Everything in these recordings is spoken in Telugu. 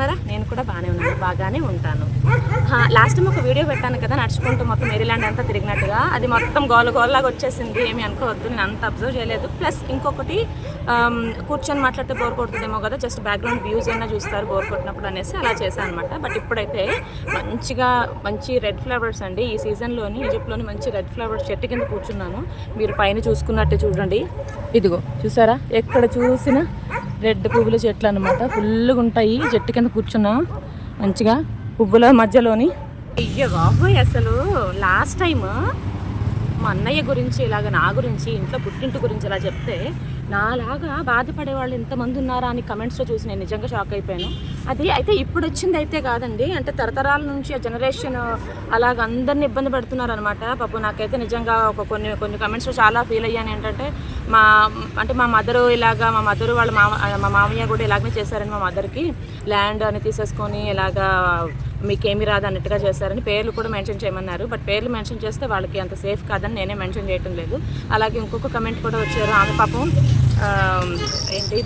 బాగున్నారా? నేను కూడా బాగానే ఉన్నాను, బాగానే ఉంటాను. లాస్ట్ టైం ఒక వీడియో పెట్టాను కదా, నడుచుకుంటూ మొత్తం మేరీల్యాండ్ అంతా తిరిగినట్టుగా. అది మొత్తం గోలలాగా వచ్చేసింది, ఏమి అనుకోవద్దు, నేను అంత అబ్జర్వ్ చేయలేదు. ప్లస్ ఇంకొకటి, కూర్చొని మాట్లాడితే బోర్ కొడుతుందేమో కదా, జస్ట్ బ్యాక్గ్రౌండ్ వ్యూస్ అయినా చూస్తారు బోర్ కొట్టినప్పుడు అనేసి అలా చేశాను అనమాట. బట్ ఇప్పుడైతే మంచి రెడ్ ఫ్లవర్స్ అండి, ఈ సీజన్లోని ఈజిప్ట్లోని మంచి రెడ్ ఫ్లవర్స్ చెట్టు కింద కూర్చున్నాను. మీరు పైన చూసుకున్నట్టే చూడండి, ఇదిగో చూసారా, ఎక్కడ చూసినా రెడ్ పువ్వుల చెట్లు అనమాట, ఫుల్గా ఉంటాయి. చెట్టు కింద కూర్చున్నాం మంచిగా పువ్వుల మధ్యలోని. అయ్యో బాబోయ్, అసలు లాస్ట్ టైం మా అన్నయ్య గురించి ఇలాగ నా గురించి ఇంట్లో పుట్టింటి గురించి ఇలా చెప్తే నాలాగా బాధపడే వాళ్ళు ఎంతమంది ఉన్నారా అని కమెంట్స్లో చూసి నేను నిజంగా షాక్ అయిపోయాను. అది అయితే ఇప్పుడు వచ్చింది అయితే కాదండి, అంటే తరతరాల నుంచి ఆ జనరేషన్ అలాగ అందరిని ఇబ్బంది పెడుతున్నారు అనమాట. పాపం నాకైతే నిజంగా కొన్ని కమెంట్స్లో చాలా ఫీల్ అయ్యాను. ఏంటంటే మా మదరు ఇలాగా, మా మదరు వాళ్ళ మా మామయ్య కూడా ఇలాగనే చేశారని, మా మదర్కి ల్యాండ్ అని తీసేసుకొని ఇలాగా మీకేమీ రాదు అన్నట్టుగా చేశారని పేర్లు కూడా మెన్షన్ చేయమన్నారు. బట్ పేర్లు మెన్షన్ చేస్తే వాళ్ళకి అంత సేఫ్ కాదని నేనే మెన్షన్ చేయటం లేదు. అలాగే ఇంకొక కమెంట్ కూడా వచ్చారు, ఆమె పాపం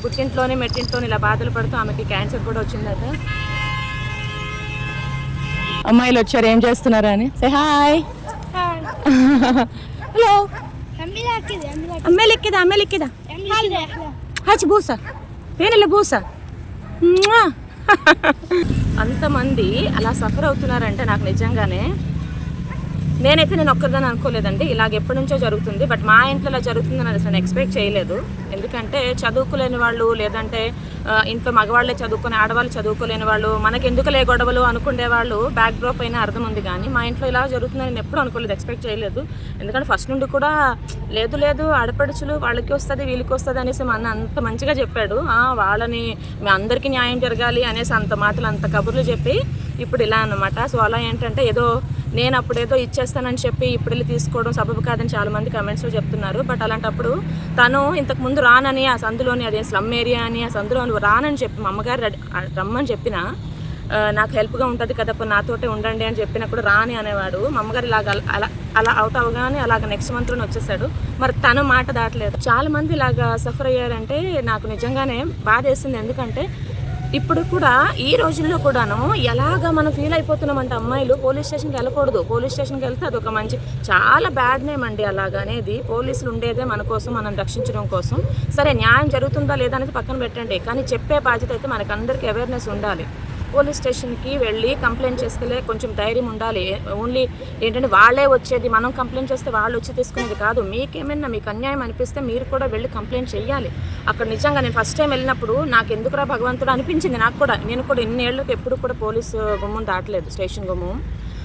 పుట్టింట్లోనే మెట్టింట్లోనే ఇలా బాధలు పడుతూ ఆమెకి క్యాన్సర్ కూడా వచ్చిందట. అమ్మాయిలు వచ్చారు, ఏం చేస్తున్నారా అని. Say hi. హలో. అమ్మాయిలు హాచి బూసా పేనెల బూసా. అంతమంది అలా సఫర్ అవుతున్నారంటే నాకు నిజంగానే, నేను ఒక్కదాన్ని అనుకోలేదండి. ఇలాగ ఎప్పటి నుంచో జరుగుతుంది, బట్ మా ఇంట్లో ఇలా జరుగుతుందని అసలు నేను ఎక్స్పెక్ట్ చేయలేదు. ఎందుకంటే చదువుకోలేని వాళ్ళు, లేదంటే ఇంట్లో మగవాళ్ళే చదువుకొని ఆడవాళ్ళు చదువుకోలేని వాళ్ళు, మనకి ఎందుకులే గొడవలు అనుకునే వాళ్ళు బ్యాక్ డ్రాప్ అయినా అర్థం ఉంది. కానీ మా ఇంట్లో ఇలా జరుగుతుందని నేను ఎప్పుడు అనుకోలేదు, ఎక్స్పెక్ట్ చేయలేదు. ఎందుకంటే ఫస్ట్ నుండి కూడా లేదు ఆడపడుచులు వాళ్ళకి వస్తుంది వీళ్ళకి వస్తుంది అనేసి మా అన్న అంత మంచిగా చెప్పాడు. వాళ్ళని మీ అందరికీ న్యాయం జరగాలి అనేసి అంత మాటలు అంత కబుర్లు చెప్పి ఇప్పుడు ఇలా అన్నమాట. సో అలా ఏంటంటే నేను అప్పుడేదో ఇచ్చేస్తానని చెప్పి ఇప్పుడు వెళ్ళి తీసుకోవడం సబబు కాదని చాలామంది కమెంట్స్లో చెప్తున్నారు. బట్ అలాంటప్పుడు తను ఇంతకుముందు రానని, ఆ సందులోని అదే స్లమ్ ఏరియా అని ఆ సందులో రానని చెప్పి మా అమ్మగారు రమ్మని చెప్పినా, నాకు హెల్ప్గా ఉంటుంది కదా నాతోటే ఉండండి అని చెప్పినా కూడా రాని అనేవాడు. మా అమ్మగారు అలా అవుట్ అవగానే అలాగ నెక్స్ట్ మంత్లోనే వచ్చేసాడు. మరి తను మాట దాటలేదు. చాలామంది ఇలాగా సఫర్ అయ్యారంటే నాకు నిజంగానే బాధ వేసింది. ఎందుకంటే ఇప్పుడు కూడా ఈ రోజుల్లో కూడాను ఎలాగ మనం ఫీల్ అయిపోతున్నామంటే, అమ్మాయిలు పోలీస్ స్టేషన్కి వెళ్ళకూడదు, పోలీస్ స్టేషన్కి వెళ్తే అదొక చాలా బ్యాడ్ నేమ్ అండి. అలాగనేది పోలీసులు ఉండేదే మన కోసం, మనం రక్షించడం కోసం. సరే న్యాయం జరుగుతుందా లేదా అనేది పక్కన పెట్టండి, కానీ చెప్పే బాధ్యత అయితే మనకందరికీ అవేర్నెస్ ఉండాలి. పోలీస్ స్టేషన్కి వెళ్ళి కంప్లైంట్ చేసుకెళ్ళే కొంచెం ధైర్యం ఉండాలి. ఓన్లీ ఏంటంటే వాళ్ళే వచ్చేది, మనం కంప్లైంట్ చేస్తే వాళ్ళు వచ్చి తీసుకునేది కాదు. మీకేమైనా మీకు అన్యాయం అనిపిస్తే మీరు కూడా వెళ్ళి కంప్లైంట్ చేయాలి. అక్కడ నిజంగా నేను ఫస్ట్ టైం వెళ్ళినప్పుడు నాకు ఎందుకురా భగవంతుడు అనిపించింది. నేను కూడా ఇన్నేళ్ళకి ఎప్పుడు కూడా పోలీసు గుమ్మం దాటలేదు, స్టేషన్ గుమ్మం.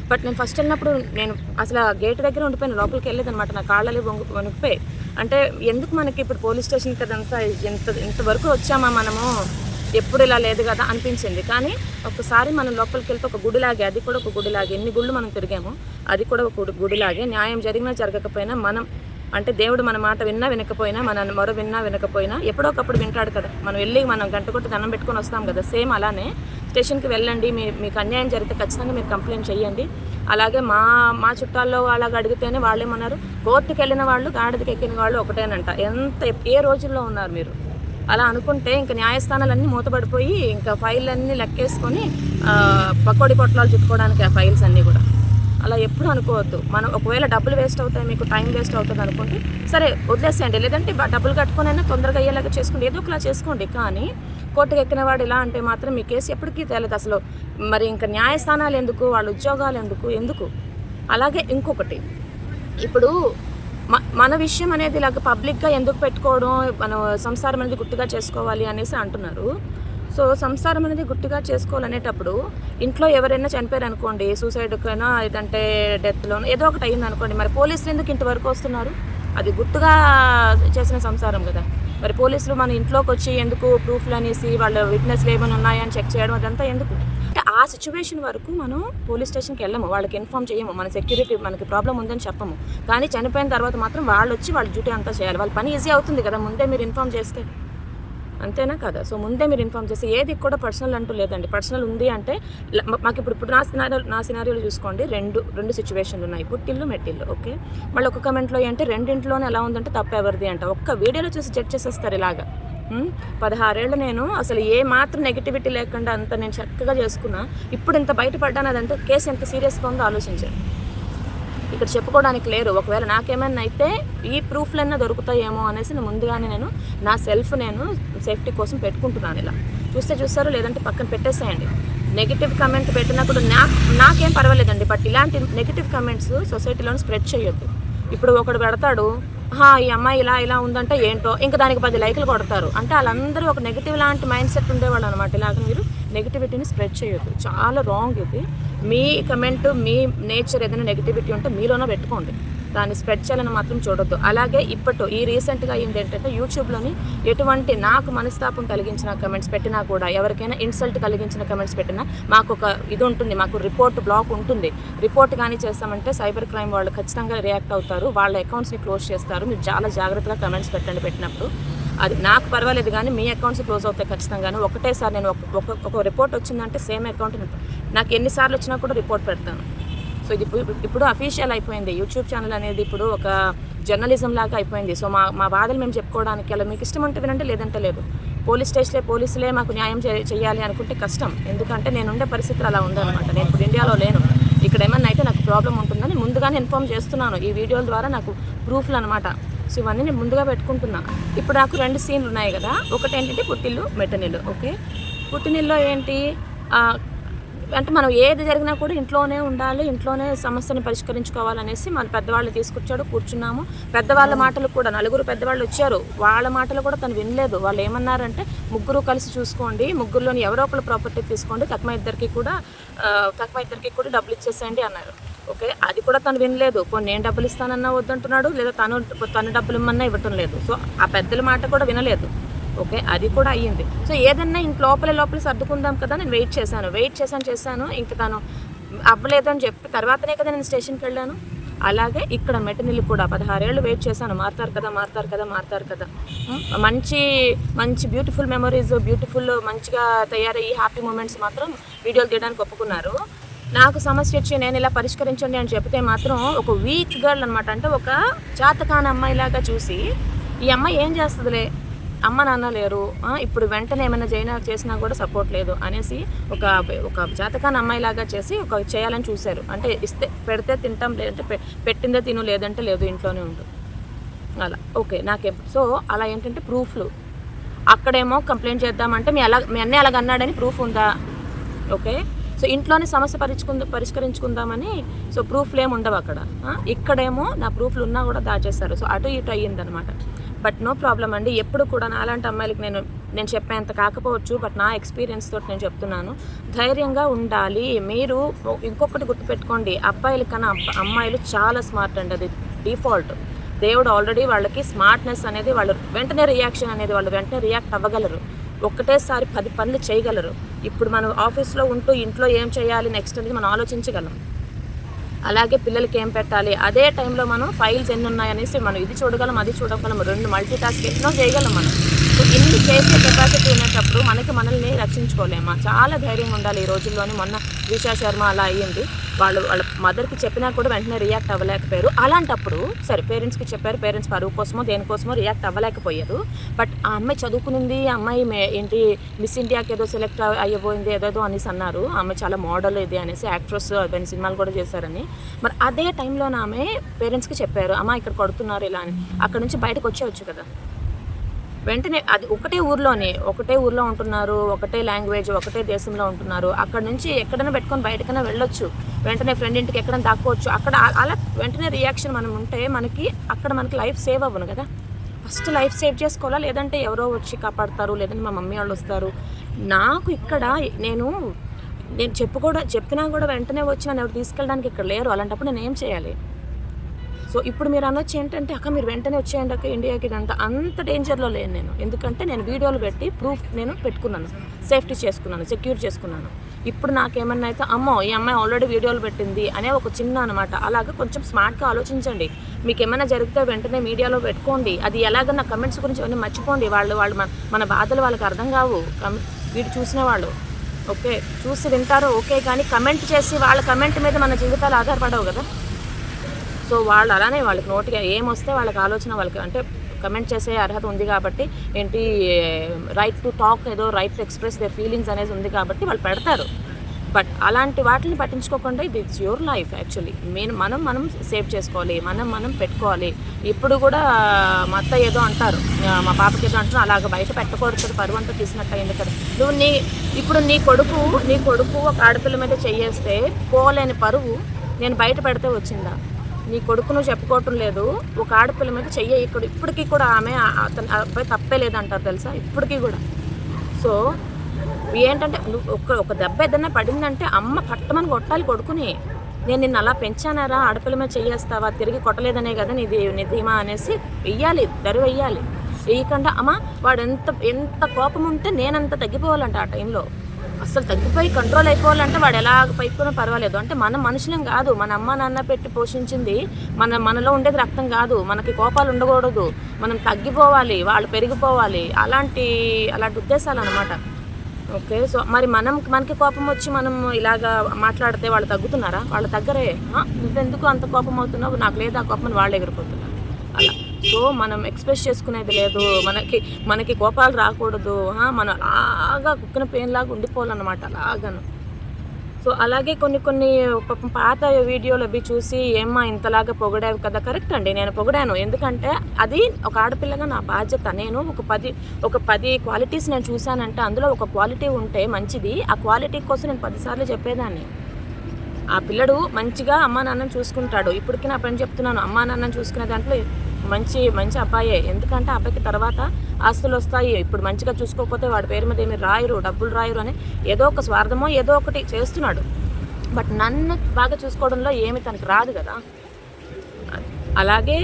బట్ నేను ఫస్ట్ వెళ్ళినప్పుడు నేను అసలు గేట్ దగ్గర ఉండిపోయిన, లోపలికి వెళ్ళేది అనమాట. నా కాళ్ళలో వణికిపోయి, అంటే ఎందుకు మనకి ఇప్పుడు పోలీస్ స్టేషన్కి అదంతా ఇంతవరకు వచ్చామా మనము, ఎప్పుడు ఇలా లేదు కదా అనిపించింది. కానీ ఒక్కసారి మనం లోపలికి వెళ్తే ఒక గుడిలాగే, అది కూడా ఒక గుడిలాగే, ఎన్ని గుళ్ళు మనం తిరిగాము, అది కూడా ఒక గుడిలాగే. న్యాయం జరిగినా జరగకపోయినా మనం, అంటే దేవుడు మన మాట విన్నా వినకపోయినా, మన మొర విన్నా వినకపోయినా ఎప్పుడో ఒకప్పుడు వింటాడు కదా. మనం వెళ్ళి గంట కొట్టి దండం పెట్టుకొని వస్తాం కదా, సేమ్ అలానే స్టేషన్కి వెళ్ళండి. మీకు అన్యాయం జరిగితే ఖచ్చితంగా మీరు కంప్లైంట్ చేయండి. అలాగే మా చుట్టాల్లో అలాగ అడిగితేనే వాళ్ళేమన్నారు, కోర్టుకి వెళ్ళిన వాళ్ళు గాడిదకి ఎక్కిన వాళ్ళు ఒకటేనంట. ఏ రోజుల్లో ఉన్నారు మీరు? అలా అనుకుంటే ఇంకా న్యాయస్థానాలన్నీ మూతపడిపోయి ఇంకా ఫైళ్ళన్నీ లెక్కేసుకొని పకోడీ పొట్లాలు చుట్టుకోవడానికి ఆ ఫైల్స్ అన్నీ కూడా. అలా ఎప్పుడు అనుకోవద్దు. మనం ఒకవేళ డబ్బులు వేస్ట్ అవుతాయి, మీకు టైం వేస్ట్ అవుతుంది అనుకుంటే సరే వదిలేసేయండి, లేదంటే డబ్బులు కట్టుకునైనా తొందరగా అయ్యేలాగా చేసుకోండి, ఏదో ఒకలా చేసుకోండి. కానీ కోర్టుకు ఎక్కిన వాడు ఇలా అంటే మాత్రం మీ కేసు ఎప్పటికీ తేలదు అసలు. మరి ఇంకా న్యాయస్థానాలు ఎందుకు, వాళ్ళ ఉద్యోగాలు ఎందుకు. అలాగే ఇంకొకటి, ఇప్పుడు మన విషయం అనేది ఇలాగ పబ్లిక్గా ఎందుకు పెట్టుకోవడం, మనం సంసారం అనేది గుట్టుగా చేసుకోవాలి అనేసి అంటున్నారు. సో సంసారం అనేది గుట్టుగా చేసుకోవాలనేటప్పుడు ఇంట్లో ఎవరైనా చనిపోయారు అనుకోండి, సూసైడ్కైనా లేదంటే డెత్లోనో ఏదో ఒకటి అయింది అనుకోండి, మరి పోలీసులు ఎందుకు ఇంతవరకు వస్తున్నారు? అది గుట్టుగా చేసిన సంసారం కదా. మరి పోలీసులు మన ఇంట్లోకి వచ్చి ఎందుకు ప్రూఫ్లు అనేసి వాళ్ళ విట్నెస్లు ఏమైనా ఉన్నాయని చెక్ చేయడం అదంతా ఎందుకు? అంటే ఆ సిచ్యువేషన్ వరకు మనం పోలీస్ స్టేషన్కి వెళ్ళము, వాళ్ళకి ఇన్ఫామ్ చేయము, మన సెక్యూరిటీ మనకి ప్రాబ్లం ఉందని చెప్పము. కానీ చనిపోయిన తర్వాత మాత్రం వాళ్ళు వచ్చి వాళ్ళ డ్యూటీ అంతా చేయాలి. వాళ్ళ పని ఈజీ అవుతుంది కదా ముందే మీరు ఇన్ఫామ్ చేస్తే, అంతేనా కదా? సో ముందే మీరు ఇన్ఫామ్ చేస్తే ఏది కూడా పర్సనల్ అంటూ లేదండి. పర్సనల్ ఉంది అంటే మాకు ఇప్పుడు నా సినారియోలో చూసుకోండి, రెండు సిచ్యువేషన్లు ఉన్నాయి, పుట్టిల్లు మెట్టిల్లు. ఓకే, మళ్ళీ ఒక కమెంట్లో ఏంటంటే రెండింటిలోనే ఎలా ఉందంటే తప్పు ఎవరిది అంట. ఒక్క వీడియోలో చూసి జడ్జ్ చేసేస్తారు ఇలాగా. 16 ఏళ్ళు నేను అసలు ఏ మాత్రం నెగిటివిటీ లేకుండా అంత నేను చక్కగా చేసుకున్నా. ఇప్పుడు ఇంత బయటపడ్డాను అదంటే కేసు ఎంత సీరియస్గా ఉందో ఆలోచించాను. ఇక్కడ చెప్పుకోవడానికి లేరు. ఒకవేళ నాకేమైనా అయితే ఈ ప్రూఫ్లన్నా దొరుకుతాయేమో అనేసి ముందుగానే నేను నా సెల్ఫ్ నేను సేఫ్టీ కోసం పెట్టుకుంటున్నాను. ఇలా చూస్తారు, లేదంటే పక్కన పెట్టేసేయండి. నెగిటివ్ కమెంట్ పెట్టినా కూడా నాకేం పర్వాలేదండి, బట్ ఇలాంటి నెగిటివ్ కమెంట్స్ సొసైటీలో స్ప్రెడ్ చేయొద్దు. ఇప్పుడు ఒకడు పెడతాడు, ఈ అమ్మాయి ఇలా ఉందంటే ఏంటో, ఇంకా దానికి 10 లైకులు కొడతారు. అంటే వాళ్ళందరూ ఒక నెగిటివ్ లాంటి మైండ్ సెట్ ఉండేవాళ్ళు అనమాట. ఇలాగ మీరు నెగిటివిటీని స్ప్రెడ్ చేయొద్దు, చాలా రాంగ్ ఇది. మీ కమెంట్, మీ నేచర్ ఏదైనా నెగిటివిటీ ఉంటే మీలోనే పెట్టుకోండి, దాన్ని స్ప్రెడ్ చేయాలని మాత్రం చూడొద్దు. అలాగే ఈ రీసెంట్గా అయింది ఏంటంటే, యూట్యూబ్లోని ఎటువంటి నాకు మనస్తాపం కలిగించిన కమెంట్స్ పెట్టినా కూడా, ఎవరికైనా ఇన్సల్ట్ కలిగించిన కమెంట్స్ పెట్టినా మాకు ఒక ఇది ఉంటుంది, మాకు రిపోర్ట్ బ్లాక్ ఉంటుంది. రిపోర్ట్ కానీ చేస్తామంటే సైబర్ క్రైమ్ వాళ్ళు ఖచ్చితంగా రియాక్ట్ అవుతారు, వాళ్ళ అకౌంట్స్ని క్లోజ్ చేస్తారు. మీరు చాలా జాగ్రత్తగా కమెంట్స్ పెట్టినప్పుడు. అది నాకు పర్వాలేదు, కానీ మీ అకౌంట్స్ క్లోజ్ అవుతాయి ఖచ్చితంగాను. ఒకటేసారి నేను ఒక రిపోర్ట్ వచ్చిందంటే సేమ్ అకౌంట్ నాకు ఎన్నిసార్లు వచ్చినా కూడా రిపోర్ట్ పెడతాను. సో ఇది ఇప్పుడు అఫీషియల్ అయిపోయింది. యూట్యూబ్ ఛానల్ అనేది ఇప్పుడు ఒక జర్నలిజం లాగా అయిపోయింది. సో మా బాధలు మేము చెప్పుకోవడానికి అలా మీకు ఇష్టం ఉంటే వినండి, లేదంటే లేదు. పోలీసులే మాకు న్యాయం చేయాలి అనుకుంటే కష్టం. ఎందుకంటే నేను ఉండే పరిస్థితులు అలా ఉందన్నమాట. నేను ఇప్పుడు ఇండియాలో లేను. ఇక్కడ ఏమన్నా అయితే నాకు ప్రాబ్లం ఉంటుందని ముందుగానే ఇన్ఫార్మ్ చేస్తున్నాను. ఈ వీడియోల ద్వారా నాకు ప్రూఫ్లు అనమాట. సో ఇవన్నీ నేను ముందుగా పెట్టుకుంటున్నా. ఇప్పుడు నాకు 2 సీన్లు ఉన్నాయి కదా. ఒకటి ఏంటంటే పుట్టిల్లు, మెట్టనిల్లు. ఓకే, పుట్టినిల్లో ఏంటి అంటే మనం ఏది జరిగినా కూడా ఇంట్లోనే ఉండాలి, ఇంట్లోనే సమస్యను పరిష్కరించుకోవాలనేసి మన పెద్దవాళ్ళు తీసుకొచ్చాడు, కూర్చున్నాము. పెద్దవాళ్ళ మాటలు కూడా 4 పెద్దవాళ్ళు వచ్చారు, వాళ్ళ మాటలు కూడా తను వినలేదు. వాళ్ళు ఏమన్నారంటే, ముగ్గురు కలిసి చూసుకోండి, ముగ్గురులోని ఎవరో ఒకరు ప్రాపర్టీ తీసుకోండి, తక్కువ ఇద్దరికి కూడా డబ్బులు ఇచ్చేసేయండి అన్నారు. ఓకే, అది కూడా తను వినలేదు. నేను డబ్బులు ఇస్తానన్నా వద్దంటున్నాడు, లేదా తను డబ్బులు ఇమ్మన్నా ఇవ్వటం లేదు. సో ఆ పెద్దల మాట కూడా వినలేదు. ఓకే, అది కూడా అయ్యింది. సో ఏదన్నా ఇంక లోపల సర్దుకుందాం కదా, నేను వెయిట్ చేశాను. ఇంక తను అవ్వలేదు అని చెప్పి తర్వాతనే కదా నేను స్టేషన్కి వెళ్ళాను. అలాగే ఇక్కడ మెట్టనిల్లు కూడా 16 ఏళ్ళు వెయిట్ చేశాను. మారుతారు కదా. మంచి బ్యూటిఫుల్ మెమరీస్, మంచిగా తయారయ్యి హ్యాపీ మూమెంట్స్ మాత్రం వీడియోలు తీయడానికి ఒప్పుకున్నారు. నాకు సమస్య వచ్చి నేను ఇలా పరిష్కరించండి అని చెప్తే మాత్రం ఒక వీక్ గర్ల్ అనమాట. అంటే ఒక చేతకాని అమ్మాయిలాగా చూసి, ఈ అమ్మాయి ఏం చేస్తుందిలే, అమ్మ నాన్న లేరు, ఇప్పుడు వెంటనే ఏమైనా చేసినా కూడా సపోర్ట్ లేదు అనేసి ఒక చేతకాని అమ్మాయిలాగా చేసి చేయాలని చూశారు. అంటే పెడితే తింటాం, లేదంటే పెట్టిందే తిను, లేదంటే లేదు, ఇంట్లోనే ఉండు అలా. ఓకే, సో అలా ఏంటంటే ప్రూఫ్లు. అక్కడేమో కంప్లైంట్ చేద్దామంటే మీ అన్నీ అలాగన్నాడని ప్రూఫ్ ఉందా? ఓకే, సో ఇంట్లోనే సమస్య పరిష్కరించుకుందామని సో ప్రూఫ్లు ఏమి ఉండవు అక్కడ. ఇక్కడేమో నా ప్రూఫ్లు ఉన్నా కూడా దాచేస్తారు. సో అటు ఇటు అయ్యిందనమాట. బట్ నో ప్రాబ్లం అండి. ఎప్పుడు కూడా నాలాంటి అమ్మాయిలకి నేను చెప్పేంత కాకపోవచ్చు, బట్ నా ఎక్స్పీరియన్స్ తోటి నేను చెప్తున్నాను, ధైర్యంగా ఉండాలి. మీరు ఇంకొకటి గుర్తుపెట్టుకోండి, అబ్బాయిల కన్నా అమ్మాయిలు చాలా స్మార్ట్ అండి. అది డిఫాల్ట్. దేవుడు ఆల్రెడీ వాళ్ళకి స్మార్ట్నెస్ అనేది, వాళ్ళు వెంటనే రియాక్ట్ అవ్వగలరు. ఒక్కటేసారి 10 పనులు చేయగలరు. ఇప్పుడు మనం ఆఫీస్లో ఉంటూ ఇంట్లో ఏం చేయాలి నెక్స్ట్ అనేది మనం ఆలోచించగలం. అలాగే పిల్లలకి ఏం పెట్టాలి, అదే టైంలో మనం ఫైల్స్ ఎన్ని ఉన్నాయనేసి మనం ఇది చూడగలం, అది చూడగలం, 2 మల్టీ టాస్క్ ఎన్నో చేయగలం మనం. సో ఇన్ని చేసే కెపాసిటీ ఉన్నప్పుడు మనల్ని రక్షించుకోలేమా? చాలా ధైర్యం ఉండాలి ఈ రోజుల్లోని. మొన్న దిశా శర్మ అలా అయ్యింది. వాళ్ళ మదర్కి చెప్పినా కూడా వెంటనే రియాక్ట్ అవ్వలేకపోయారు. అలాంటప్పుడు సరే పేరెంట్స్కి చెప్పారు, పేరెంట్స్ పరువు కోసమో దేనికోసమో రియాక్ట్ అవ్వలేకపోయారు. బట్ ఆ అమ్మాయి చదువుకునింది, ఆ అమ్మాయి ఏంటి మిస్ ఇండియాకి ఏదో సెలెక్ట్ అయ్యబోయింది ఏదో అనేసి అన్నారు. ఆ అమ్మాయి చాలా మోడల్ ఇది అనేసి, యాక్ట్రెస్, అవన్నీ సినిమాలు కూడా చేశారని. మరి అదే టైంలో ఆమె పేరెంట్స్కి చెప్పారు, అమ్మ ఇక్కడ కొడుతున్నారు ఇలా అని. అక్కడ నుంచి బయటకు వచ్చేవచ్చు కదా వెంటనే. అది ఒకటే ఊర్లో ఉంటున్నారు, ఒకటే లాంగ్వేజ్, ఒకటే దేశంలో ఉంటున్నారు. అక్కడ నుంచి ఎక్కడైనా పెట్టుకొని బయటకైనా వెళ్ళొచ్చు, వెంటనే ఫ్రెండ్ ఇంటికి ఎక్కడైనా దాక్కోవచ్చు. అక్కడ అలా వెంటనే రియాక్షన్ మనం ఉంటే మనకి లైఫ్ సేవ్ అవ్వను కదా. ఫస్ట్ లైఫ్ సేవ్ చేసుకోవాలా, లేదంటే ఎవరో వచ్చి కాపాడతారు, లేదంటే మా మమ్మీ వాళ్ళు వస్తారు. నాకు ఇక్కడ నేను చెప్పినా కూడా వెంటనే వచ్చి నన్ను ఎవరు తీసుకెళ్ళడానికి ఇక్కడ లేరు. అలాంటప్పుడు నేను ఏం చేయాలి? సో ఇప్పుడు మీరు అనొచ్చు ఏంటంటే, అక్క మీరు వెంటనే వచ్చేయండి అక్క ఇండియాకి, ఇదంతా అంత డేంజర్లో లేను నేను. ఎందుకంటే నేను వీడియోలు పెట్టి ప్రూఫ్ నేను పెట్టుకున్నాను, సేఫ్టీ చేసుకున్నాను, సెక్యూర్ చేసుకున్నాను. ఇప్పుడు నాకేమన్నా అయితే అమ్మో ఈ అమ్మాయి ఆల్రెడీ వీడియోలు పెట్టింది అనే ఒక చిన్న అనమాట. అలాగే కొంచెం స్మార్ట్గా ఆలోచించండి. మీకు ఏమైనా జరిగితే వెంటనే మీడియాలో పెట్టుకోండి. అది ఎలాగన్నా కమెంట్స్ గురించి అవన్నీ మర్చిపోండి. వాళ్ళు మన బాధలు వాళ్ళకి అర్థం కావు, వీడు చూసిన వాళ్ళు. ఓకే, చూసి వింటారు ఓకే, కానీ కమెంట్ చేసి వాళ్ళ కమెంట్ మీద మన జీవితాలు ఆధారపడవు కదా. సో వాళ్ళు అలానే వాళ్ళకి నోటిగా ఏమొస్తే వాళ్ళకి ఆలోచన, వాళ్ళకి అంటే కమెంట్ చేసే అర్హత ఉంది కాబట్టి, ఏంటి రైట్ టు టాక్, ఏదో right to express there feelings అనేది ఉంది కాబట్టి వాళ్ళు పెడతారు. బట్ అలాంటి వాటిని పట్టించుకోకుండా ఇది ఇట్స్ యువర్ లైఫ్ యాక్చువల్లీ. మనం సేవ్ చేసుకోవాలి, మనం పెట్టుకోవాలి. ఇప్పుడు కూడా మా అత్త ఏదో అంటారు, మా పాపకి ఏదో అంటారు, అలాగ బయట పెట్టకూడదు, పరువు అంతా తీసినట్టు అయింది కదా. నువ్వు ఇప్పుడు నీ కొడుకు ఒక ఆడపిల్ల మీద చెయ్యేస్తే పోలేని పరువు నేను బయట పెడితే వచ్చిందా? నీ కొడుకు నువ్వు చెప్పుకోవటం లేదు, ఒక ఆడపిల్ల మీద ఇప్పటికీ కూడా ఆమె అబ్బాయి తప్పే లేదంటారు తెలుసా, ఇప్పటికీ కూడా. సో ఏంటంటే నువ్వు ఒక దెబ్బ ఏదైనా పడిందంటే అమ్మ పట్టమని కొట్టాలి కొడుకుని. నేను నిన్ను అలా పెంచానారా, ఆడపిల్ల మీద చెయ్యేస్తావా, తిరిగి కొట్టలేదనే కదా నీ ధీమా అనేసి వెయ్యాలి, దరి వెయ్యాలి. వేయకుండా అమ్మ వాడు ఎంత కోపం ఉంటే నేనంత తగ్గిపోవాలంట ఆ టైంలో. అసలు తగ్గిపోయి కంట్రోల్ అయిపోవాలంటే వాడు ఎలా పైకున్నా పర్వాలేదు. అంటే మనం మనుషులం కాదు, మన అమ్మ నాన్న పెట్టి పోషించింది మనలో ఉండేది రక్తం కాదు. మనకి కోపాలు ఉండకూడదు, మనం తగ్గిపోవాలి, వాళ్ళు పెరిగిపోవాలి, అలాంటి ఉద్దేశాలు అనమాట. ఓకే. సో మరి మనకి కోపం వచ్చి మనం ఇలాగా మాట్లాడితే వాళ్ళు తగ్గుతున్నారా? వాళ్ళు తగ్గరే. నువ్వెందుకు అంత కోపం అవుతున్నావు, నాకు లేదు ఆ కోపం, వాళ్ళు ఎగిరిపోతున్నారు అలా. సో మనం ఎక్స్ప్రెస్ చేసుకునేది లేదు, మనకి కోపాలు రాకూడదు, మనం అలాగా కుక్కిన పెయిన్ లాగా ఉండిపోవాలన్నమాట అలాగను. సో అలాగే కొన్ని పాత వీడియోలు అవి చూసి ఏమ్మా ఇంతలాగా పొగిడావు కదా, కరెక్ట్ అండి, నేను పొగిడాను. ఎందుకంటే అది ఒక ఆడపిల్లగా నా బాధ్యత. నేను ఒక 10 క్వాలిటీస్ నేను చూశానంటే అందులో ఒక క్వాలిటీ ఉంటే మంచిది, ఆ క్వాలిటీ కోసం నేను 10 సార్లు చెప్పేదాన్ని. ఆ పిల్లడు మంచిగా అమ్మా నాన్నని చూసుకుంటాడు. ఇప్పటికీ నా పని చెప్తున్నాను, అమ్మా నాన్నని చూసుకునే దాంట్లో మంచి అబ్బాయే. ఎందుకంటే అబ్బాయికి తర్వాత ఆస్తులు వస్తాయి, ఇప్పుడు మంచిగా చూసుకోకపోతే వాడి పేరు మీద ఏమి రాయరు, డబ్బులు రాయరు అని ఏదో ఒక స్వార్థమో ఏదో ఒకటి చేస్తున్నాడు. బట్ నన్ను బాగా చూసుకోవడంలో ఏమి తనకి రాదు కదా. అలాగే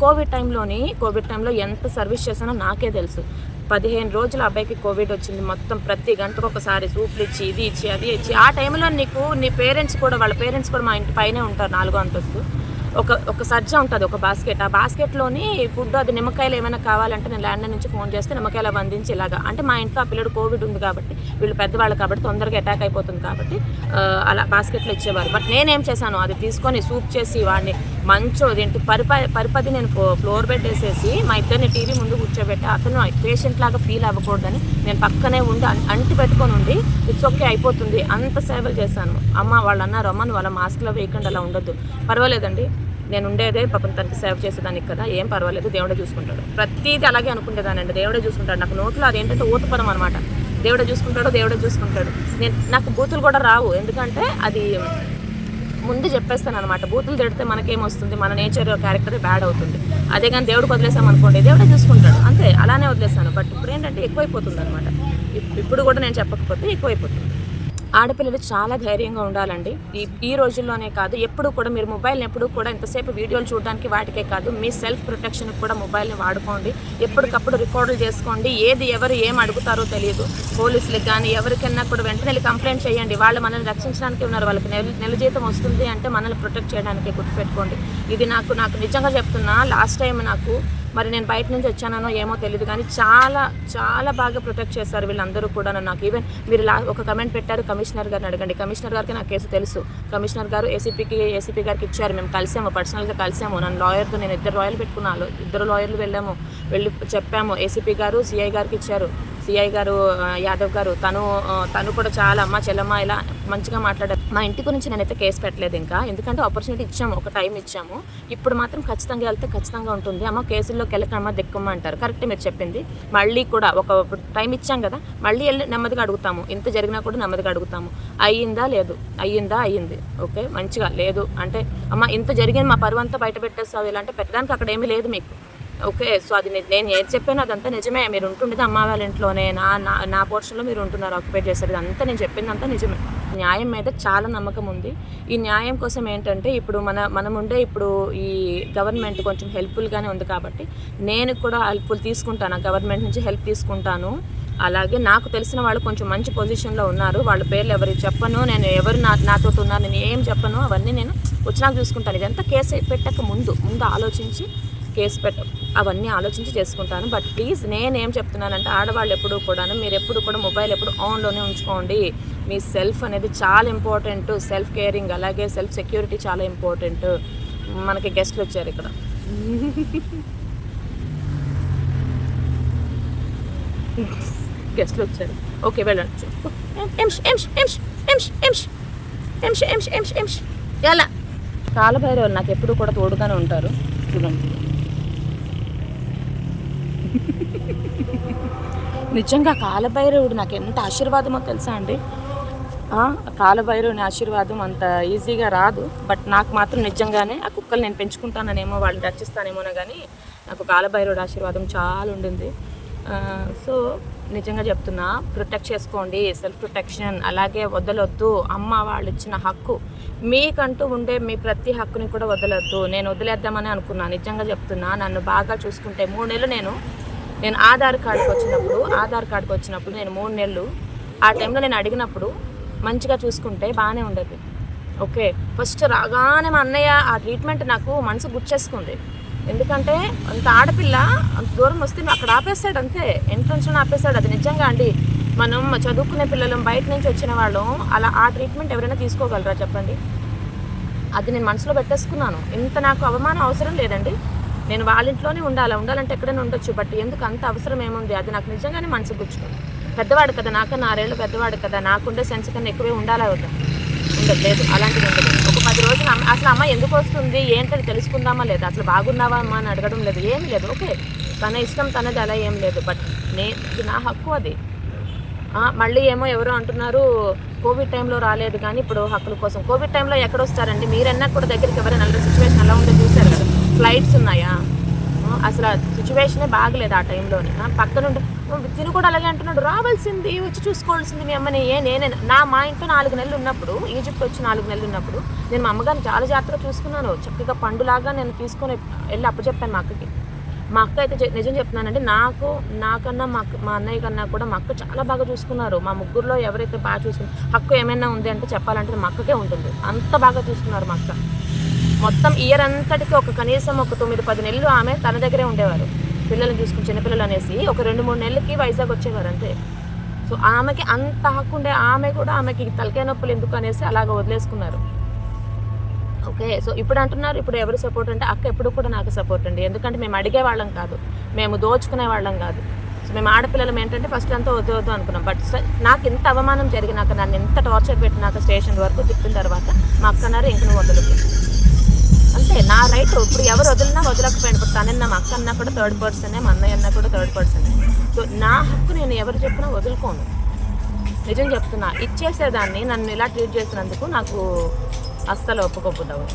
కోవిడ్ టైంలో ఎంత సర్వీస్ చేశానో నాకే తెలుసు. 15 రోజులు అబ్బాయికి కోవిడ్ వచ్చింది. మొత్తం ప్రతి గంటకు ఒకసారి సూప్లు ఇచ్చి, ఇది ఇచ్చి, అది ఇచ్చి. ఆ టైంలో నీ పేరెంట్స్ కూడా, వాళ్ళ పేరెంట్స్ కూడా మా ఇంటి పైనే ఉంటారు, 4వ అంతస్తు. ఒక సజ్జ ఉంటుంది, ఒక బాస్కెట్. ఆ బాస్కెట్లోని ఫుడ్, అది నిమ్మకాయలు ఏమైనా కావాలంటే నేను ల్యాండ్ నుంచి ఫోన్ చేస్తే నిమ్మకాయలు అందించి ఇలాగా. అంటే మా ఇంట్లో ఆ పిల్లడు కోవిడ్ ఉంది కాబట్టి, వీళ్ళు పెద్దవాళ్ళు కాబట్టి తొందరగా అటాక్ అయిపోతుంది కాబట్టి అలా బాస్కెట్లో ఇచ్చేవారు. బట్ నేనేం చేశాను, అది తీసుకొని సూప్ చేసి వాడిని అదేంటి పరిపది నేను ఫ్లోర్ బెడ్ వేసేసి మా ఇద్దరిని టీవీ ముందు కూర్చోబెట్టి, అతను పేషెంట్ లాగా ఫీల్ అవ్వకూడదని నేను పక్కనే ఉండి అంటి పెట్టుకొని ఉండి ఇట్స్ ఓకే అయిపోతుంది అంత సేవలు చేశాను. వాళ్ళు అన్నారు, అమ్మ నువ్వు అలా మాస్క్లో వేయకుండా అలా ఉండొద్దు. పర్వాలేదండి, నేను ఉండేదే పాపం తనకి సేవ చేసేదానికి కదా, ఏం పర్వాలేదు, దేవుడే చూసుకుంటాడు. ప్రతిదీ అలాగే అనుకునేదానండి, దేవుడే చూసుకుంటాడు. నాకు నోట్లో అదేంటంటే ఊతపదం అనమాట, దేవుడే చూసుకుంటాడు. నాకు బూతులు కూడా రావు, ఎందుకంటే అది ముందు చెప్పేస్తాను అనమాట. బూతులు తిడితే మనకేమొస్తుంది, మన నేచర్ క్యారెక్టర్ బ్యాడ్ అవుతుంది. అదే కానీ దేవుడికి వదిలేసాం అనుకోండి, దేవుడే చూసుకుంటాడు, అంతే. అలానే వదిలేస్తాను. బట్ ఇప్పుడు ఏంటంటే ఎక్కువైపోతుంది అనమాట. ఇప్పుడు కూడా నేను చెప్పకపోతే ఎక్కువైపోతుంది. ఆడపిల్లలు చాలా ధైర్యంగా ఉండాలండి. ఈ రోజుల్లోనే కాదు, ఎప్పుడు కూడా మీరు మొబైల్ని ఎప్పుడు కూడా ఇంతసేపు వీడియోలు చూడడానికి వాటికే కాదు, మీ సెల్ఫ్ ప్రొటెక్షన్కి కూడా మొబైల్ని వాడుకోండి. ఎప్పటికప్పుడు రికార్డులు చేసుకోండి. ఎవరు ఏం అడుగుతారో తెలియదు. పోలీసులకు కానీ ఎవరికైనా కూడా వెంటనే కంప్లైంట్ చేయండి. వాళ్ళు మనల్ని రక్షించడానికి ఉన్నారు. వాళ్ళకి నెల జీతం వస్తుంది అంటే మనల్ని ప్రొటెక్ట్ చేయడానికి గుర్తుపెట్టుకోండి. ఇది నాకు నిజంగా చెప్తున్నా. లాస్ట్ టైం మరి నేను బయట నుంచి వచ్చానో ఏమో తెలియదు, కానీ చాలా చాలా బాగా ప్రొటెక్ట్ చేశారు వీళ్ళందరూ కూడా. నాకు ఈవెన్ మీరు ఒక కమెంట్ పెట్టారు, కమిషనర్ గారిని అడగండి. కమిషనర్ గారికి నాకు కేసు తెలుసు. కమిషనర్ గారు ఏసీపీ గారికి ఇచ్చారు. మేము పర్సనల్గా కలిసాము. నన్ను లాయర్తో నేను 2 లాయర్లు పెట్టుకున్నాను. 2 లాయర్లు వెళ్ళి చెప్పాము. ఏసీపీ గారు సిఐ గారికి ఇచ్చారు. సిఐ గారు యాదవ్ గారు తను కూడా చాలా అమ్మ చెల్లమ్మ ఇలా మంచిగా మాట్లాడారు. మా ఇంటి గురించి నేనైతే కేసు పెట్టలేదు ఇంకా, ఎందుకంటే ఆపర్చునిటీ ఇచ్చాము, ఒక టైం ఇచ్చాము. ఇప్పుడు మాత్రం ఖచ్చితంగా వెళ్తే ఖచ్చితంగా ఉంటుంది. అమ్మ కేసుల్లోకి వెళ్ళకమ్మా దిక్కమ్మ అంటారు. కరెక్ట్ మీరు చెప్పింది. మళ్ళీ కూడా ఒక టైం ఇచ్చాం కదా, మళ్ళీ వెళ్ళి నెమ్మదిగా అడుగుతాము. ఇంత జరిగినా కూడా నెమ్మదిగా అడుగుతాము. అయ్యింది ఓకే, మంచిగా లేదు అంటే అమ్మ ఇంత జరిగింది, మా పరువంతా బయట పెట్టేస్తావు ఇలా అంటే పెట్టడానికి అక్కడ ఏమీ లేదు మీకు. ఓకే. సో అది నేను ఏది చెప్పాను అదంతా నిజమే. మీరు ఉంటుండేది అమ్మ వాళ్ళ ఇంట్లోనే, నా పోర్షన్లో మీరు ఉంటున్నారు, ఆక్యుపేట్ చేస్తారు. ఇదంతా నేను చెప్పిందంతా నిజమే. న్యాయం మీద చాలా నమ్మకం ఉంది. ఈ న్యాయం కోసం ఏంటంటే ఇప్పుడు మనం ఉండే ఇప్పుడు ఈ గవర్నమెంట్ కొంచెం హెల్ప్ఫుల్గానే ఉంది కాబట్టి నేను కూడా తీసుకుంటాను, గవర్నమెంట్ నుంచి హెల్ప్ తీసుకుంటాను. అలాగే నాకు తెలిసిన వాళ్ళు కొంచెం మంచి పొజిషన్లో ఉన్నారు. వాళ్ళ పేర్లు ఎవరికి చెప్పను, నేను ఎవరు నాతో ఉన్నారు నేను ఏం చెప్పను, అవన్నీ నేను వచ్చినాక చూసుకుంటాను. ఇదంతా కేసు పెట్టక ముందు ఆలోచించి అవన్నీ ఆలోచించి చేసుకుంటాను. బట్ ప్లీజ్ నేనేం చెప్తున్నానంటే ఆడవాళ్ళు మీరు ఎప్పుడు కూడా మొబైల్ ఎప్పుడు ఆన్లోనే ఉంచుకోండి. మీ సెల్ఫ్ అనేది చాలా ఇంపార్టెంట్. సెల్ఫ్ కేరింగ్ అలాగే సెల్ఫ్ సెక్యూరిటీ చాలా ఇంపార్టెంట్. మనకి గెస్ట్లు వచ్చారు ఇక్కడ. గెస్ట్లు వచ్చారు. ఓకే వెళ్ళండి. ఎలా కాలభైరవులు నాకు ఎప్పుడు కూడా తోడుగానే ఉంటారు. చూడండి నిజంగా కాలభైరవుడు నాకు ఎంత ఆశీర్వాదమో తెలుసా అండి. కాలభైరవుని ఆశీర్వాదం అంత ఈజీగా రాదు. బట్ నాకు మాత్రం నిజంగానే ఆ కుక్కలు నేను పెంచుకుంటాననేమో, వాళ్ళని రక్షిస్తానేమోనో కానీ నాకు కాలభైరవుడి ఆశీర్వాదం చాలా ఉండింది. సో నిజంగా చెప్తున్నా, ప్రొటెక్ట్ చేసుకోండి, సెల్ఫ్ ప్రొటెక్షన్. అలాగే వదలొద్దు. అమ్మ వాళ్ళు ఇచ్చిన హక్కు, మీకంటూ ఉండే మీ ప్రతి హక్కుని కూడా వదలొద్దు. నేను వదిలేద్దామని అనుకున్నా. నిజంగా చెప్తున్నా, నన్ను బాగా చూసుకుంటే 3 నెలలు నేను ఆధార్ కార్డుకి వచ్చినప్పుడు నేను 3 నెలలు ఆ టైంలో నేను అడిగినప్పుడు మంచిగా చూసుకుంటే బాగానే ఉండేది. ఓకే, ఫస్ట్ రాగానే మా అన్నయ్య ఆ ట్రీట్మెంట్ నాకు మనసు గుర్చేసుకుంది. ఎందుకంటే అంత ఆడపిల్ల అంత దూరం వస్తే అక్కడ ఆపేస్తాడు, అంతే ఎంట్రన్స్లో ఆపేస్తాడు. అది నిజంగా అండి, మనం చదువుకునే పిల్లలం, బయట నుంచి వచ్చిన వాళ్ళం, అలా ఆ ట్రీట్మెంట్ ఎవరైనా తీసుకోగలరా చెప్పండి? అది నేను మనసులో పెట్టేసుకున్నాను. ఇంత నాకు అవమానం అవసరం లేదండి. నేను వాళ్ళ ఇంట్లోనే ఉండాలంటే ఎక్కడైనా ఉండొచ్చు. బట్ ఎందుకు అంత అవసరం ఏముంది? అది నాకు నిజంగానే మనసు గుచ్చుకుంది. పెద్దవాడు కదా, నాకన్నా 6 ఏళ్ళు పెద్దవాడు కదా, నాకుండే సెన్స్ కన్నా ఎక్కువే ఉండాలా వద్దా? ఉండట్లేదు, అలాంటిది ఉండదు. ఒక 10 రోజులు అసలు అమ్మ ఎందుకు వస్తుంది ఏంటని తెలుసుకుందామా లేదా, అసలు బాగున్నావా అమ్మ అని అడగడం లేదు, ఏమి లేదు. ఓకే, తన ఇష్టం తనది, అలా ఏం లేదు. బట్ ఇది నా హక్కు. అది మళ్ళీ ఏమో ఎవరో అంటున్నారు కోవిడ్ టైంలో రాలేదు కానీ ఇప్పుడు హక్కుల కోసం. కోవిడ్ టైంలో ఎక్కడొస్తారండి? మీరన్నా కూడా దగ్గరికి ఎవరైనా సిచ్యువేషన్ ఎలా ఉందో చూశారు కదా. ఫ్లైట్స్ ఉన్నాయా? అసలు సిచ్యువేషనే బాగలేదు ఆ టైంలోనే. పక్కనుండి తిను కూడా అలాగే అంటున్నాడు, రావాల్సింది, వచ్చి చూసుకోవాల్సింది మీ అమ్మని. మా ఇంట్లో 4 నెలలు ఉన్నప్పుడు, ఈజిప్ట్ వచ్చి 4 నెలలు ఉన్నప్పుడు నేను మా అమ్మగారిని చాలా జాగ్రత్తగా చూసుకున్నాను. చక్కగా పండులాగా నేను తీసుకొని వెళ్ళి అప్పచెప్పాను మా అక్కకి. మా అక్క అయితే నిజం చెప్తున్నానండి, నాకన్నా మా అన్నయ్య కన్నా కూడా మా అక్క చాలా బాగా చూసుకున్నారు. మా ముగ్గురులో ఎవరైతే బాగా చూసుకున్నారు, హక్కు ఏమైనా ఉంది అంటే చెప్పాలంటే మా అక్కకే ఉంటుంది. అంత బాగా చూసుకున్నారు మా అక్క. మొత్తం ఇయర్ అంతటికి కనీసం ఒక 9-10 నెలలు ఆమె తన దగ్గరే ఉండేవారు. పిల్లల్ని చూసుకుని, చిన్నపిల్లలు అనేసి ఒక 2-3 నెలలకి వైజాగ్ వచ్చేవారు అంతే. సో ఆమెకి అంత హక్కు ఉండే ఆమెకి తలకాయ నొప్పులు ఎందుకు అనేసి అలాగ వదిలేసుకున్నారు. ఓకే, సో ఇప్పుడు అంటున్నారు, ఇప్పుడు ఎవరు సపోర్ట్ అంటే అక్క ఎప్పుడు కూడా నాకు సపోర్ట్ అండి. ఎందుకంటే మేము అడిగే వాళ్ళం కాదు, మేము దోచుకునే వాళ్ళం కాదు. సో మేము ఆడపిల్లలం ఏంటంటే ఫస్ట్ అంతా వద్దు అనుకున్నాం. బట్ నాకు ఎంత అవమానం జరిగినాక, నన్ను ఎంత టార్చర్ పెట్టినాక స్టేషన్ వరకు తిప్పిన తర్వాత మా అక్క అన్నారు, ఇంక నువ్వు వదలదు అంతే, నా రైట్. ఇప్పుడు ఎవరు వదిలినా వదలకపోయినా, ఇప్పుడు తనన్నా మా అక్క అన్నా కూడా థర్డ్ పర్సనే, మా అన్నయ్య అన్నా కూడా థర్డ్ పర్సనే. సో నా హక్కు నేను ఎవరు చెప్పినా వదులుకోను. నిజం చెప్తున్నా, ఇచ్చేసేదాన్ని నన్ను ఇలా ట్రీట్ చేసినందుకు నాకు అస్సలు ఒప్పుకోపోతావు.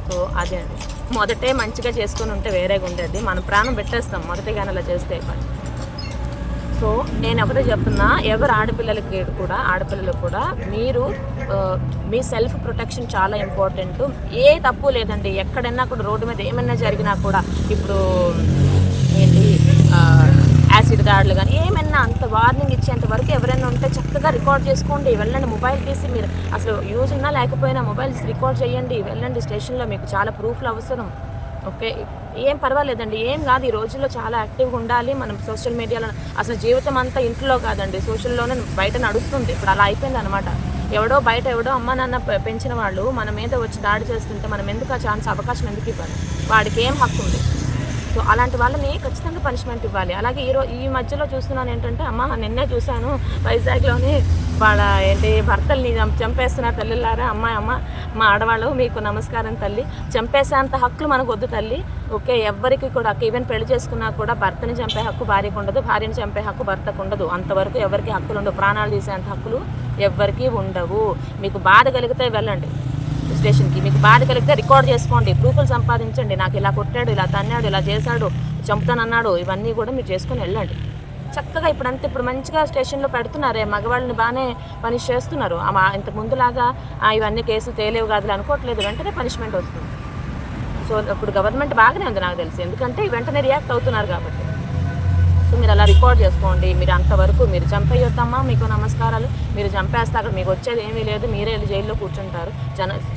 సో అదే అండి, మొదటే మంచిగా చేసుకొని ఉంటే వేరేగా ఉండేది. మనం ప్రాణం పెట్టేస్తాం మొదటిగానే అలా చేస్తే. సో నేను ఒకటే చెప్తున్నా, ఎవరు ఆడపిల్లలు కూడా మీరు మీ సెల్ఫ్ ప్రొటెక్షన్ చాలా ఇంపార్టెంట్. ఏ తప్పు లేదండి, ఎక్కడైనా కూడా రోడ్డు మీద ఏమైనా జరిగినా కూడా, ఇప్పుడు ఏంటి యాసిడ్ దాడులు కానీ ఏమైనా అంత వార్నింగ్ ఇచ్చేంత వరకు ఎవరైనా ఉంటే చక్కగా రికార్డ్ చేసుకోండి, వెళ్ళండి. మొబైల్ తీసి, మీరు అసలు యూజ్ ఉన్నా లేకపోయినా మొబైల్ తీసి రికార్డ్ చేయండి, వెళ్ళండి స్టేషన్లో. మీకు చాలా ప్రూఫ్లు అవసరం. ఓకే, ఏం పర్వాలేదండి, ఏం కాదు. ఈ రోజుల్లో చాలా యాక్టివ్గా ఉండాలి మనం. సోషల్ మీడియాలో అసలు జీవితం అంతా ఇంట్లో కాదండి, సోషల్లోనే బయట నడుస్తుంది. ఇప్పుడు అలా అయిపోయింది అనమాట. ఎవడో అమ్మ నాన్న పెంచిన వాళ్ళు మన మీద వచ్చి దాడి చేస్తుంటే మనం ఎందుకు ఆ ఛాన్స్, అవకాశం ఎందుకు ఇవ్వాలి? వాడికి ఏం హక్కు ఉంది? సో అలాంటి వాళ్ళని ఖచ్చితంగా పనిష్మెంట్ ఇవ్వాలి. అలాగే ఈ మధ్యలో చూస్తున్నాను ఏంటంటే, నిన్నే చూశాను వైజాగ్లోని వాళ్ళ భర్తల్ని చంపేస్తున్నారు. తల్లిలారా, అమ్మ మా ఆడవాళ్ళు మీకు నమస్కారం తల్లి, చంపేసేంత హక్కులు మనకు వద్దు తల్లి. ఓకే, ఎవరికి కూడా, ఈవెన్ పెళ్లి చేసుకున్నా కూడా భర్తని చంపే హక్కు భార్యకు ఉండదు, భార్యని చంపే హక్కు భర్తకు ఉండదు. అంతవరకు ఎవరికి హక్కులు ఉండవు. ప్రాణాలు తీసేంత హక్కులు ఎవరికి ఉండవు. మీకు బాధ కలిగితే వెళ్ళండి స్టేషన్కి, మీకు బాధ కలిగితే రికార్డ్ చేసుకోండి, ప్రూఫ్లు సంపాదించండి. నాకు ఇలా కొట్టాడు, ఇలా తన్నాడు, ఇలా చేశాడు, చంపుతానన్నాడు, ఇవన్నీ కూడా మీరు చేసుకొని వెళ్ళండి చక్కగా. ఇప్పుడు మంచిగా స్టేషన్లో పెడుతున్నారే, మగవాళ్ళని బాగానే పనిష్ చేస్తున్నారు. ఇంతకు ముందులాగా ఇవన్నీ కేసులు తేలేవు కాదు అనుకోవట్లేదు, వెంటనే పనిష్మెంట్ వస్తుంది. సో ఇప్పుడు గవర్నమెంట్ బాగానే ఉంది నాకు తెలిసి, ఎందుకంటే వెంటనే రియాక్ట్ అవుతున్నారు కాబట్టి. సో మీరు అలా రికార్డ్ చేసుకోండి. మీరు అంతవరకు మీరు చంపేయొద్దమ్మా, మీకు నమస్కారాలు, మీరు చంపేస్తే అక్కడ మీకు వచ్చేది ఏమీ లేదు, మీరే జైల్లో కూర్చుంటారు.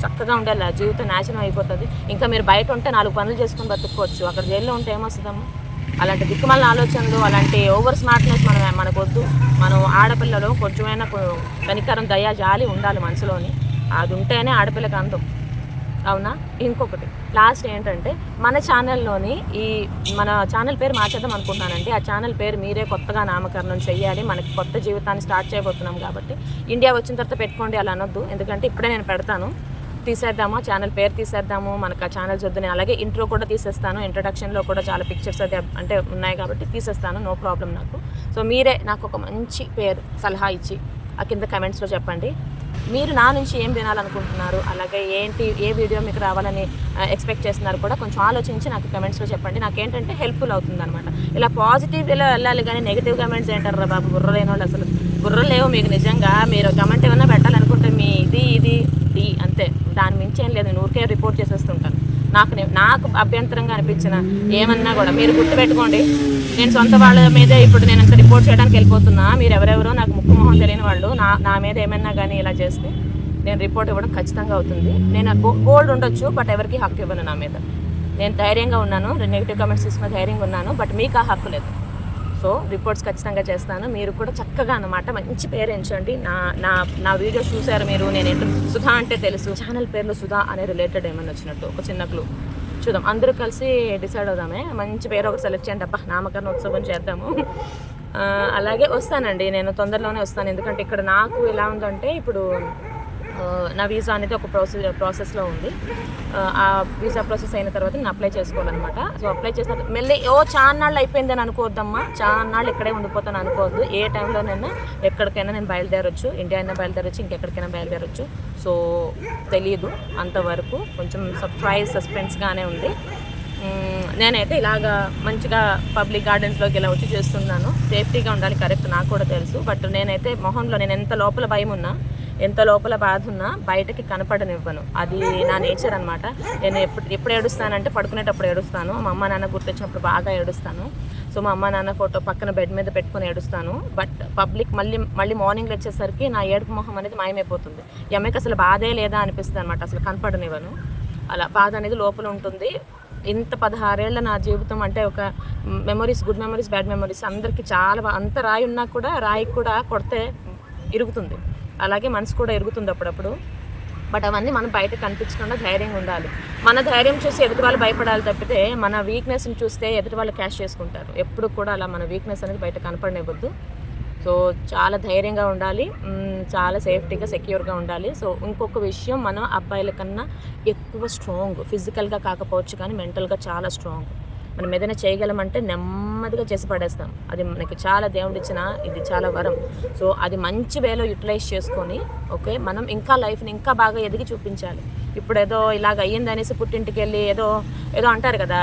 చక్కగా ఉండాలి, జీవితం నాశనం అయిపోతుంది. ఇంకా మీరు బయట ఉంటే 4 పనులు చేసుకొని బతుక్కోవచ్చు, అక్కడ జైల్లో ఉంటే ఏమొస్తుందమ్మా? అలాంటి దిక్కుమాలిన ఆలోచనలు, అలాంటి ఓవర్ స్మార్ట్నెస్ మనకు వద్దు. మనం ఆడపిల్లలు కొంచెమైనా కనికరం, దయ, జాలి ఉండాలి మనసులోని. అది ఉంటేనే ఆడపిల్లకి అందం. అవునా? ఇంకొకటి లాస్ట్ ఏంటంటే మన ఛానల్లోని మన ఛానల్ పేరు మార్చేద్దాం అనుకుంటున్నానండి. ఆ ఛానల్ పేరు మీరే కొత్తగా నామకరణం చేయాలి. మనకి కొత్త జీవితాన్ని స్టార్ట్ చేయబోతున్నాం కాబట్టి ఇండియా వచ్చిన తర్వాత పెట్టుకోండి అలా అనొద్దు. ఎందుకంటే ఇప్పుడే నేను పెడతాను, తీసేద్దామా ఛానల్ పేరు తీసేద్దాము, మనకు ఆ ఛానల్స్ వద్దు. నేను అలాగే ఇంట్రో కూడా తీసేస్తాను, ఇంట్రొడక్షన్లో కూడా చాలా పిక్చర్స్ అది అంటే ఉన్నాయి కాబట్టి తీసేస్తాను, నో ప్రాబ్లం నాకు. సో మీరే నాకు ఒక మంచి పేరు సలహా ఇచ్చి ఆ కింద కమెంట్స్లో చెప్పండి. మీరు నా నుంచి ఏం వినాలనుకుంటున్నారు, అలాగే ఏ వీడియో మీకు రావాలని ఎక్స్పెక్ట్ చేస్తున్నారు కూడా కొంచెం ఆలోచించి నాకు కమెంట్స్లో చెప్పండి. నాకేంటంటే హెల్ప్ఫుల్ అవుతుంది అనమాట. ఇలా పాజిటివ్లో వెళ్ళాలి కానీ నెగిటివ్ కమెంట్స్ ఏంటారు బాబు, బుర్ర లేని వాళ్ళు అసలు బుర్ర లేవు మీకు. నిజంగా మీరు కమెంట్ ఏమైనా పెట్టాలనుకుంటే మీ ఇది అంతే, దాని మించి ఏం లేదు. నేను ఊరికే రిపోర్ట్ చేసేస్తుంటాను. నాకు అభ్యంతరంగా అనిపించిన ఏమన్నా కూడా మీరు గుర్తుపెట్టుకోండి. నేను సొంత వాళ్ళ మీదే ఇప్పుడు నేను అంత రిపోర్ట్ చేయడానికి వెళ్ళిపోతున్నా. మీరు ఎవరెవరో నాకు ముక్కు మొహం తెలియని వాళ్ళు నా మీద ఏమన్నా కానీ ఇలా చేస్తే నేను రిపోర్ట్ ఇవ్వడం ఖచ్చితంగా అవుతుంది. నేను బోల్డ్ ఉండొచ్చు, బట్ ఎవరికి హక్కు ఇవ్వను నా మీద. నేను ధైర్యంగా ఉన్నాను, నెగిటివ్ కామెంట్స్ తీసుకున్న ధైర్యంగా ఉన్నాను, బట్ మీకు ఆ హక్కు లేదు. సో రిపోర్ట్స్ ఖచ్చితంగా చేస్తాను. మీరు కూడా చక్కగా అన్నమాట మంచి పేరు ఎంచండి. నా వీడియోస్ చూసారు మీరు, నేనేంటో సుధా అంటే తెలుసు, ఛానల్ పేర్లో సుధా అనే రిలేటెడ్ ఏమన్నా వచ్చినట్టు ఒక చిన్న క్లూ చూద్దాం. అందరూ కలిసి డిసైడ్ అవుదామే, మంచి పేరు ఒకటి సెలెక్ట్ చేయండి. అబ్బా నామకరణ ఉత్సవం చేద్దాము. అలాగే వస్తానండి, నేను తొందరలోనే వస్తాను. ఎందుకంటే ఇక్కడ నాకు ఎలా ఉందంటే ఇప్పుడు నా వీసా అనేది ఒక ప్రాసెస్లో ఉంది. ఆ వీసా ప్రాసెస్ అయిన తర్వాత నేను అప్లై చేసుకోవాలన్నమాట. సో అప్లై చేసిన మళ్ళీ చాన్నాళ్ళు అయిపోయిందని అనుకోవద్దమ్మా, చాన్నాళ్ళు ఇక్కడే ఉండిపోతాను అనుకోవద్దు. ఏ టైంలోనైనా ఎక్కడికైనా నేను బయలుదేరొచ్చు, ఇండియా అయినా బయలుదేరొచ్చు, ఇంకెక్కడికైనా బయలుదేరొచ్చు. సో తెలియదు అంతవరకు, కొంచెం సస్పెన్స్గానే ఉంది. నేనైతే ఇలాగా మంచిగా పబ్లిక్ గార్డెన్స్లోకి ఇలా వచ్చి చేస్తున్నాను. సేఫ్టీగా ఉండాలి, కరెక్ట్, నాకు కూడా తెలుసు. బట్ నేనైతే మొహంలో నేను ఎంత లోపల భయం ఉన్నా, ఎంత లోపల బాధ ఉన్నా బయటకి కనపడనివ్వను. అది నా నేచర్ అనమాట. నేను ఎప్పుడు ఏడుస్తానంటే పడుకునేటప్పుడు ఏడుస్తాను. మా అమ్మ నాన్న గుర్తొచ్చినప్పుడు బాగా ఏడుస్తాను. సో మా అమ్మ నాన్న ఫోటో పక్కన బెడ్ మీద పెట్టుకుని ఏడుస్తాను. బట్ పబ్లిక్ మళ్ళీ మార్నింగ్ వచ్చేసరికి నా ఏడుపు మొహం అనేది మాయమైపోతుంది. ఈ అమ్మాయికి అసలు బాధే లేదా అనిపిస్తుంది అనమాట, అసలు కనపడనివ్వను. అలా బాధ అనేది లోపల ఉంటుంది. ఇంత 16 ఏళ్ళ నా జీవితం అంటే ఒక memories, good memories, bad memories, అందరికీ చాలా అంత రాయి ఉన్నా కూడా రాయికి కూడా కొడితే ఇరుగుతుంది. అలాగే మనసు కూడా ఇరుగుతుంది అప్పుడప్పుడు. బట్ అవన్నీ మనం బయట కనిపించకుండా ధైర్యంగా ఉండాలి. మన ధైర్యం చూసి ఎదుటి వాళ్ళు భయపడాలి తప్పితే మన వీక్నెస్ని చూస్తే ఎదుటి వాళ్ళు క్యాష్ చేసుకుంటారు. ఎప్పుడు కూడా అలా మన వీక్నెస్ అనేది బయట కనపడనివ్వద్దు. సో చాలా ధైర్యంగా ఉండాలి, చాలా సేఫ్టీగా సెక్యూర్గా ఉండాలి. సో ఇంకొక విషయం, మనం అబ్బాయిల కన్నా ఎక్కువ స్ట్రాంగ్, ఫిజికల్గా కాకపోవచ్చు కానీ మెంటల్గా చాలా స్ట్రాంగ్. మనం ఏదైనా చేయగలమంటే నెమ్మదిగా చేసి పడేస్తాం. అది మనకి చాలా దేవుడిచ్చిన ఇది చాలా వరం. సో అది మంచి వేలో యూటిలైజ్ చేసుకొని ఓకే మనం ఇంకా లైఫ్ని ఇంకా బాగా ఎదిగి చూపించాలి. ఇప్పుడు ఏదో ఇలాగ అయ్యింది అనేసి పుట్టింటికి వెళ్ళి ఏదో అంటారు కదా,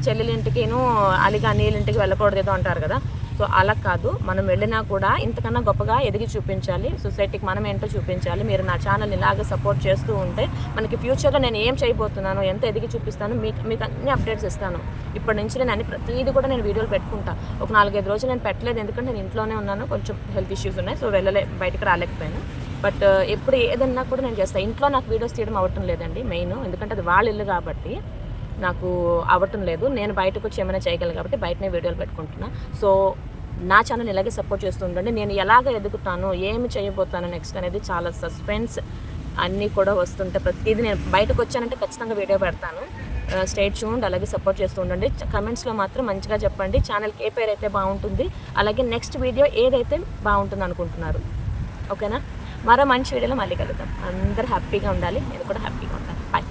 చెల్లెలింటికిను అలిగా నీళ్ళింటికి వెళ్ళకూడదు ఏదో అంటారు కదా. సో అలా కాదు, మనం వెళ్ళినా కూడా ఇంతకన్నా గొప్పగా ఎదిగి చూపించాలి, సొసైటీకి మనం ఏంటో చూపించాలి. మీరు నా ఛానల్ని ఇలాగే సపోర్ట్ చేస్తూ ఉంటే మనకి ఫ్యూచర్లో నేను ఏం చేయబోతున్నాను, ఎంత ఎదిగి చూపిస్తాను, మీకు అన్ని అప్డేట్స్ ఇస్తాను. ఇప్పటి నుంచి నేను ప్రతిదీ కూడా నేను వీడియోలు పెట్టుకుంటాను. ఒక 4-5 రోజులు నేను పెట్టలేదు, ఎందుకంటే నేను ఇంట్లోనే ఉన్నాను, కొంచెం హెల్త్ ఇష్యూస్ ఉన్నాయి. సో బయటకు రాలేకపోయాను. బట్ ఎప్పుడు ఏదన్నా కూడా నేను చేస్తాను. ఇంట్లో నాకు వీడియోస్ తీయడం అవ్వటం లేదండి మెయిన్, ఎందుకంటే అది వాళ్ళ ఇల్లు కాబట్టి నాకు అవ్వటం లేదు. నేను బయటకు వచ్చి ఏమైనా చేయగలను కాబట్టి బయటనే వీడియోలు పెట్టుకుంటున్నా. సో నా ఛానల్ ఇలాగే సపోర్ట్ చేస్తూ ఉండండి. నేను ఎలాగ ఎదుగుతాను, ఏమి చేయబోతాను నెక్స్ట్ అనేది చాలా సస్పెన్స్ అన్నీ కూడా వస్తుంటే ప్రతిదీ నేను బయటకు వచ్చానంటే ఖచ్చితంగా వీడియో పెడతాను. స్టే ట్యూన్డ్, అలాగే సపోర్ట్ చేస్తూ ఉండండి. కమెంట్స్లో మాత్రం మంచిగా చెప్పండి, ఛానల్కి ఏ పేరు అయితే బాగుంటుంది, అలాగే నెక్స్ట్ వీడియో ఏదైతే బాగుంటుంది అనుకుంటున్నారు. ఓకేనా? మరో మంచి వీడియోలో మళ్ళీ కలుద్దాం. అందరూ హ్యాపీగా ఉండాలి, నేను కూడా హ్యాపీగా ఉంటాను. బాయ్.